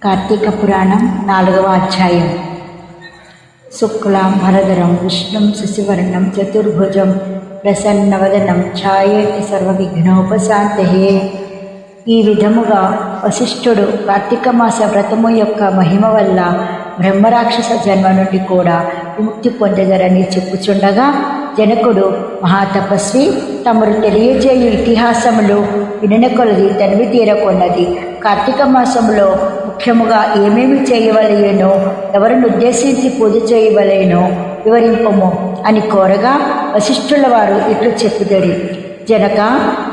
కార్తీక పురాణం 4వ అధ్యాయం. శుక్లాం భరధరం విష్ణుం శశివర్ణం చతుర్భుజం ప్రసన్నవదనం ఛాయేతి సర్వవిఘ్నోపశాంతయే. ఈ విధముగా వశిష్ఠుడు కార్తీక మాస వ్రతము యొక్క మహిమ వల్ల బ్రహ్మరాక్షస జన్మ నుండి కూడా విముక్తి పొందెదరని చెప్పుచుండగా, జనకుడు మహాతపస్వి తమరు తెలియజేయు ఇతిహాసములు వినిన కొలది తనివి తీరకొన్నది. కార్తీక మాసంలో ముఖ్యముగా ఏమేమి చేయవలెనో, ఎవరిని ఉద్దేశించి పూజ చేయవలెనో వివరింపము అని కోరగా, వశిష్ఠుల వారు ఇట్లు చెప్పుదరి: జనక,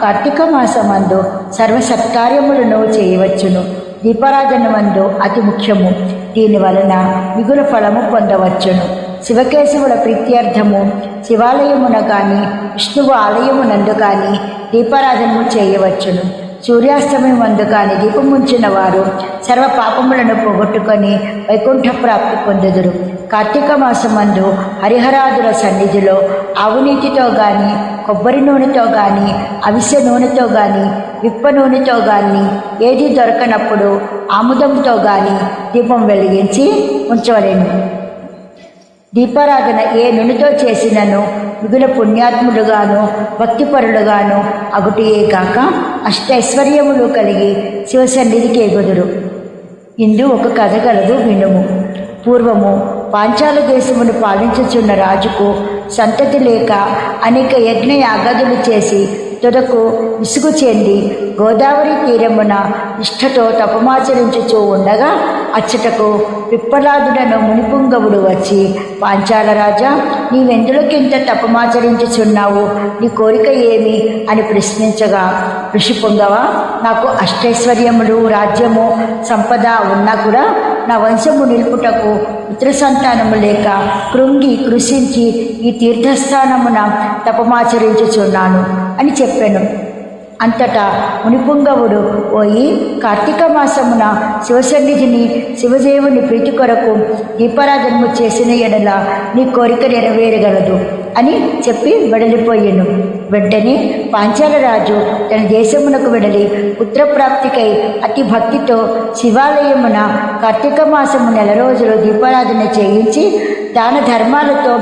కార్తీక మాసమందు సర్వసత్కార్యములను చేయవచ్చును. దీపారాధనమందు అతి ముఖ్యము. దీని వలన మిగుల ఫలము పొందవచ్చును. శివకేశవుల ప్రీత్యర్థము శివాలయమున కానీ విష్ణువు ఆలయమునందు కానీ దీపారాధనము చేయవచ్చును. సూర్యాస్తమయమందు కానీ దీపముంచిన వారు సర్వ పాపములను పోగొట్టుకొని వైకుంఠ ప్రాప్తి పొందుదురు. కార్తీక మాసమందు హరిహరాదుల సన్నిధిలో ఆవు నీటితో కానీ, కొబ్బరి నూనెతో కానీ, అవిసె నూనెతో కానీ, విప్ప నూనెతో కానీ ఏది దొరకనప్పుడు ఆముదంతో కానీ దీపం వెలిగించి ఉంచవలెను. దీపారాధన ఏ నూనెతో చేసినను మిగుల పుణ్యాత్ములుగాను భక్తిపరులుగాను అగుటియే కాక అష్టైశ్వర్యములు కలిగి శివసన్నిధికి ఎగుదురు. ఇందు ఒక కథ గలదు, వినుము. పూర్వము పాంచాల దేశమును పాలించుచున్న రాజుకు సంతతి లేక అనేక యజ్ఞ యాగాదులు చేసి తుదకు విసుగు చెంది గోదావరి తీరమున నిష్ఠతో తపమాచరించుచూ ఉండగా, అచ్చటకు పిప్పలాదుడను మునిపుంగవుడు వచ్చి, పాంచాల రాజా, నీవెందులకింత తపమాచరించుచున్నావు? నీ కోరిక ఏమి అని ప్రశ్నించగా, ఋషి పుంగవ, నాకు అష్టైశ్వర్యములు, రాజ్యము, సంపద ఉన్నా కూడా నా వంశము నిలుపుటకు పుత్ర సంతానము లేక కృంగి కృషించి ఈ తీర్థస్థానమున తపమాచరించుచున్నాను అని చెప్పాను. అంతటా మునిపుంగవుడు పోయి, కార్తీక మాసమున శివసన్నిధిని శివదేవుని ప్రీతి కొరకు దీపారాధనము చేసిన ఎడల నీ కోరిక నెరవేరగలదు అని చెప్పి వెడలిపోయాను. వెంటనే పాంచాల రాజు తన దేశమునకు వెడలి పుత్రప్రాప్తికై అతి భక్తితో శివాలయమున కార్తీక మాసము 1 రోజులు దీపారాధన చేయించి దాన ధర్మాలతో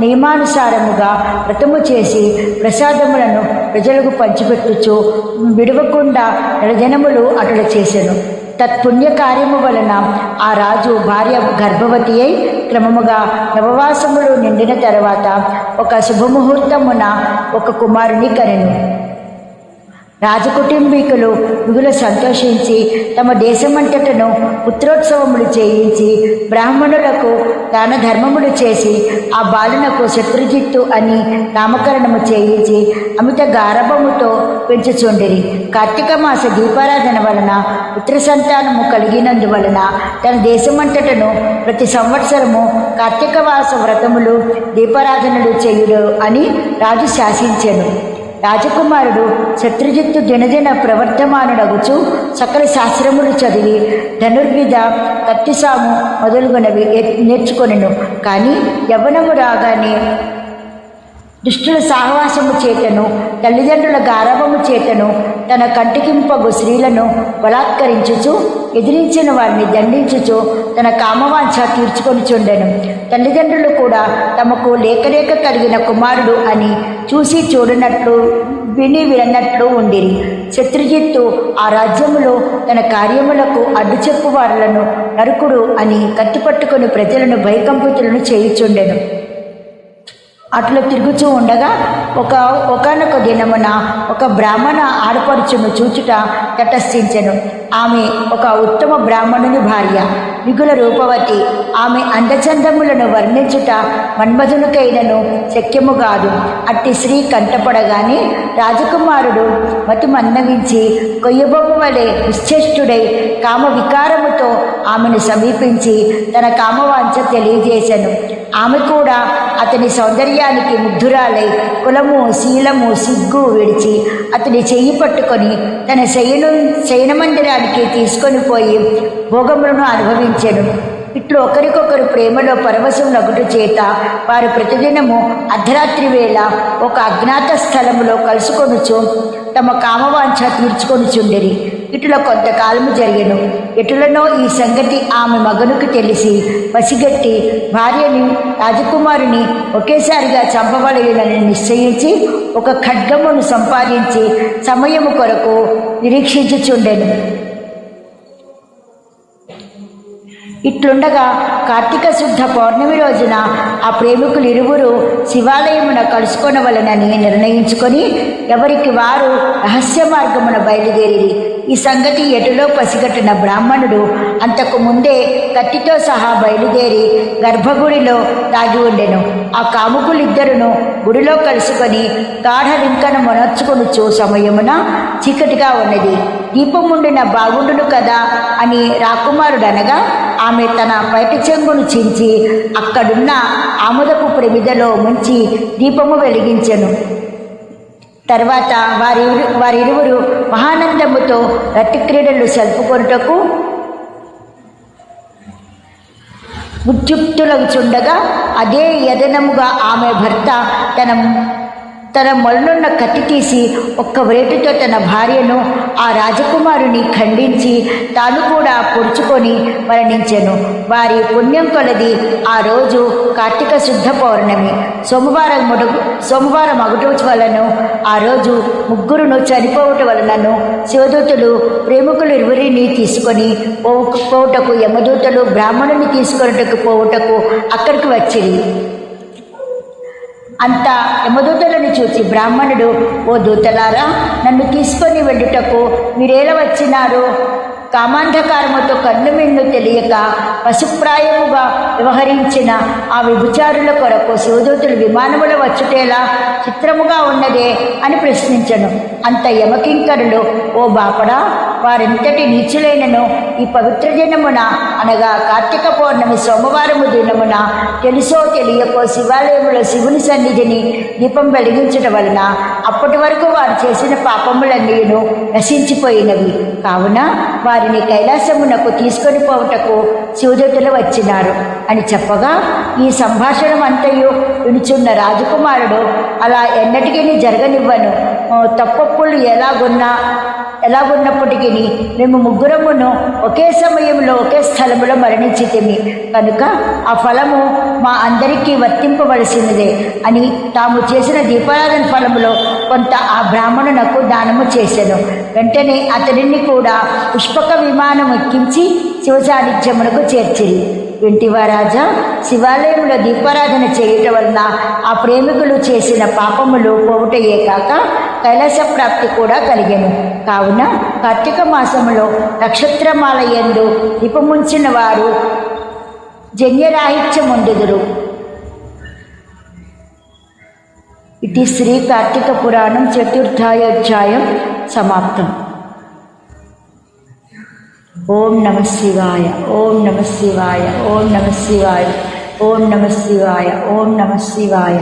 నియమానుసారముగా వ్రతము చేసి ప్రసాదములను ప్రజలకు పంచిపెట్టుచు విడవకుండా నెలదినములు అటుల చేసెను. తత్పుణ్య కార్యము వలన ఆ రాజు భార్య గర్భవతి అయి క్రమముగా నవవాసములు నిండిన తర్వాత ఒక శుభముహూర్తమున ఒక కుమారుని కనెను. రాజకుటుంబీకులు మిగుల సంతోషించి తమ దేశమంతటను పుత్రోత్సవములు చేయించి బ్రాహ్మణులకు దాన ధర్మములు చేసి ఆ బాలునకు శత్రుజిత్తు అని నామకరణము చేయించి అమిత గారభముతో పెంచుచుండిరి. కార్తీక మాస దీపారాధన వలన పుత్ర సంతానము కలిగినందువలన తన దేశమంతటను ప్రతి సంవత్సరము కార్తీక మాస వ్రతములు దీపారాధనలు చేయుడు అని రాజు శాసించెను. రాజకుమారుడు శత్రుజిత్తు దినదిన ప్రవర్ధమానుడగుచు సకల శాస్త్రములు చదివి ధనుర్విధ, కత్తిసాము మొదలుగునవి నేర్చుకొనెను. కానీ యవ్వనము రాగానే దుష్టుల సహవాసము చేతను తల్లిదండ్రుల గారవము చేతను తన కంటికింపగు స్త్రీలను బలాత్కరించుచు ఎదిరించిన వారిని దండించుచు తన కామవాంఛ తీర్చుకొనిచుండెను. తల్లిదండ్రులు కూడా తమకు లేకలేక కలిగిన కుమారుడు అని చూసి చూడనట్లు విని వినట్లు ఉండిరి. శత్రుజిత్తు ఆ రాజ్యములో తన కార్యములకు అడ్డు చెప్పు వారులను నరుకుడు అని కత్తిపట్టుకుని ప్రజలను భయకంపితులను చేయుచుండెను. అట్లా తిరుగుచూ ఉండగా ఒకనొక దినమున ఒక బ్రాహ్మణ ఆడపడుచును చూచుట తటస్థించెను. ఆమె ఒక ఉత్తమ బ్రాహ్మణుని భార్య, మిగుల రూపవతి. ఆమె అందచందములను వర్ణించుట మన్మధునికైనను శక్యము కాదు. అట్టి స్త్రీ కంటపడగానే రాజకుమారుడు మతి మన్నవించి కొయ్యబొమ్మ వలె నిశ్చేష్టుడై కామ వికారముతో ఆమెను సమీపించి తన కామవాంఛ తెలియజేశాను. ఆమె కూడా అతని సౌందర్యానికి ముగ్ధురాలై కులము, శీలము, సిగ్గు విడిచి అతని చెయ్యి పట్టుకొని తన శయన మందిరానికి తీసుకొని పోయి భోగములను అనుభవించెను. ఇట్లు ఒకరికొకరు ప్రేమలో పరవశం నగుట చేత వారు ప్రతిదినము అర్ధరాత్రి వేళ ఒక అజ్ఞాత స్థలములో కలుసుకొనుచు తమ కామవాంఛ తీర్చుకొనుచుండిరి. ఇటులో కొంతకాలము జరిగెను. ఎటులనో ఈ సంగతి ఆమె మగనుకు తెలిసి పసిగట్టి భార్యని రాజకుమారుని ఒకేసారిగా చంపబడేదని నిశ్చయించి ఒక ఖడ్గమును సంపాదించి సమయము కొరకు నిరీక్షించుచుండెను. ఇట్లుండగా కార్తీక శుద్ధ పౌర్ణమి రోజున ఆ ప్రేమికులు ఇరువురు శివాలయమున కలుసుకొనవలనని నిర్ణయించుకొని ఎవరికి వారు రహస్య మార్గమున బయలుదేరి ఈ సంగతి ఎటులో పసిగట్టిన బ్రాహ్మణుడు అంతకు ముందే కత్తితో సహా బయలుదేరి గర్భగుడిలో దాగి ఉండెను. ఆ కాముకులిద్దరును గుడిలో కలుసుకొని గాఢలింకను మొనర్చుకొనుచు సమయమున చీకటిగా ఉన్నది. దీపముండిన బాగుండును కదా అని రాకుమారుడనగా ఆమె తన బయట చెంగును చించి అక్కడున్న ఆముదపు ప్రమిదలో ముంచి దీపము వెలిగించెను. తర్వాత వారిరువురు మహానందముతో రతి క్రీడలు సల్పుకొనుటకు ఉద్యుక్తులవుచుండగా అదే యదనముగా ఆమె భర్త తన మొలనున్న కత్తి తీసి ఒక్క వేటుతో తన భార్యను ఆ రాజకుమారుని ఖండించి తాను కూడా పొడుచుకొని మరణించెను. వారి పుణ్యం కొలది ఆ రోజు కార్తీక శుద్ధ పౌర్ణమి సోమవారం అగుట వలన ఆ రోజు ముగ్గురును చనిపోవటం వలనను శివదూతలు ప్రేమికులు ఇరువురిని తీసుకొని పోవుటకు యమదూతలు బ్రాహ్మణుని తీసుకొనుటకు పోవుటకు అక్కడికి వచ్చింది. అంత యమదూతలను చూసి బ్రాహ్మణుడు, ఓ దూతలారా, నన్ను తీసుకొని వెళ్ళుటకు మీరేలా వచ్చినారు? కామాంధకారముతో కన్ను మిన్ను తెలియక పశుప్రాయముగా వ్యవహరించిన ఆ విభుచారుల కొరకు శివదూతులు విమానములో వచ్చుటేలా చిత్రముగా ఉన్నదే అని ప్రశ్నించను. అంత యమకింకరులు, ఓ బాపడా, వారెంతటి నీచులైనను ఈ పవిత్ర దినమున అనగా కార్తీక పౌర్ణమి సోమవారము దినమున తెలుసో తెలియకో శివాలయములో శివుని సన్నిధిని దీపం వెలిగించడం వలన అప్పటి వరకు వారు చేసిన పాపములన్నీను నశించిపోయినవి. కావున వారిని కైలాసమునకు తీసుకొని పోవుటకు శివదూతలు వచ్చినారు అని చెప్పగా ఈ సంభాషణ అంతయు వినుచున్న రాజకుమారుడు, అలా ఎన్నటికీ జరగనివ్వను. తప్పప్పులు ఎలాగున్నప్పటికీ మేము ముగ్గురమును ఒకే సమయంలో ఒకే స్థలములో మరణించితిమి కనుక ఆ ఫలము మా అందరికీ వర్తింపవలసినదే అని తాము చేసిన దీపారాధన ఫలములో కొంత ఆ బ్రాహ్మణునకు దానము చేసెను. వెంటనే అతడిని కూడా పుష్పక విమానం ఎక్కించి శివసాన్నిధ్యమునకు చేర్చిరి. వింటివా రాజా, శివాలయంలో దీపారాధన చేయటం వలన ఆ ప్రేమికులు చేసిన పాపములు పోవుటయే కాక కైలాస ప్రాప్తి కూడా కలిగెను. కావున కార్తీక మాసములో నక్షత్రమాల యందు దీపముంచిన వారు జన్యరాహిత్యముందుదురు. ఇది శ్రీ కార్తీక పురాణం చతుర్థాధ్యాయం సమాప్తం. ఓం నమః శివాయ, ఓం నమః శివాయ, ఓం నమః శివాయ, ఓం నమః శివాయ, ఓం నమః శివాయ.